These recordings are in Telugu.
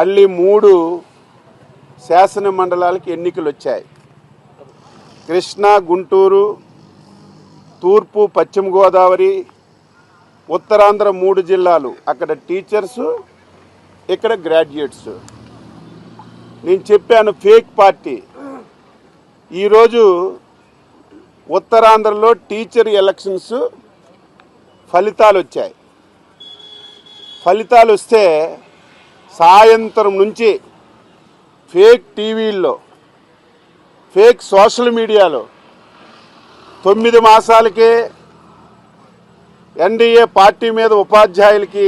మళ్ళీ 3 శాసన మండలాలకు ఎన్నికలు వచ్చాయి. కృష్ణా, గుంటూరు, తూర్పు, పశ్చిమ గోదావరి, ఉత్తరాంధ్ర 3 జిల్లాలు. అక్కడ టీచర్సు, ఇక్కడ గ్రాడ్యుయేట్స్. నేను చెప్పాను ఫేక్ పార్టీ. ఈరోజు ఉత్తరాంధ్రలో టీచర్ ఎలక్షన్స్ ఫలితాలు వచ్చాయి. ఫలితాలు వస్తే సాయంత్రం నుంచి ఫేక్ టీవీల్లో, ఫేక్ సోషల్ మీడియాలో 9 మాసాలకే ఎన్డీఏ పార్టీ మీద ఉపాధ్యాయులకి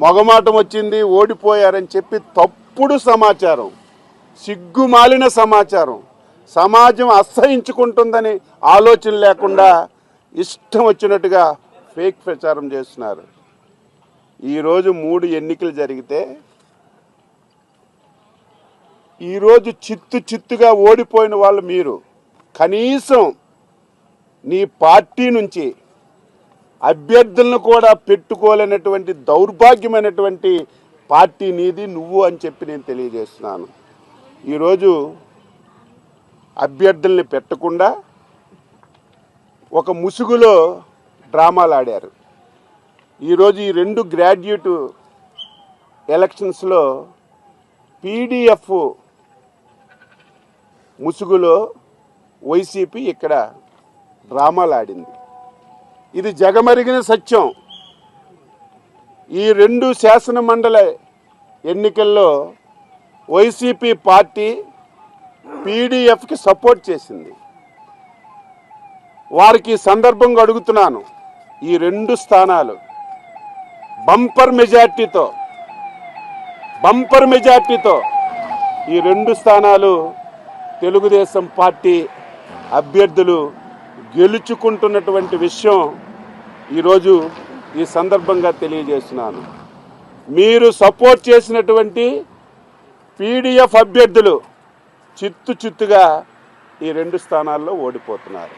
మొగమాటం వచ్చింది, ఓడిపోయారని చెప్పి తప్పుడు సమాచారం, సిగ్గుమాలిన సమాచారం, సమాజం అసహించుకుంటుందని ఆలోచన లేకుండా ఇష్టం వచ్చినట్టుగా ఫేక్ ప్రచారం చేస్తున్నారు. ఈరోజు 3 ఎన్నికలు జరిగితే ఈరోజు చిత్తుగా ఓడిపోయిన వాళ్ళు మీరు. కనీసం నీ పార్టీ నుంచి అభ్యర్థులను కూడా పెట్టుకోలేనటువంటి దౌర్భాగ్యమైనటువంటి పార్టీ నీది, నువ్వు అని చెప్పి నేను తెలియజేస్తున్నాను. ఈరోజు అభ్యర్థుల్ని పెట్టకుండా ఒక ముసుగులో డ్రామాలు ఆడారు. ఈరోజు ఈ 2 గ్రాడ్యుయేట్ ఎలక్షన్స్లో పీడీఎఫ్ ముసుగులో వైసీపీ ఇక్కడ డ్రామాలు ఆడింది. ఇది జగమరిగిన సత్యం. ఈ 2 శాసన మండలి ఎన్నికల్లో వైసీపీ పార్టీ పీడీఎఫ్కి సపోర్ట్ చేసింది. వారికి సందర్భంగా అడుగుతున్నాను, ఈ 2 స్థానాలు బంపర్ మెజార్టీతో ఈ 2 స్థానాలు తెలుగుదేశం పార్టీ అభ్యర్థులు గెలుచుకుంటున్నటువంటి విషయం ఈరోజు ఈ సందర్భంగా తెలియజేస్తున్నాను. మీరు సపోర్ట్ చేసినటువంటి పీడీఎఫ్ అభ్యర్థులు చిత్తుగా ఈ 2 స్థానాల్లో ఓడిపోతున్నారు.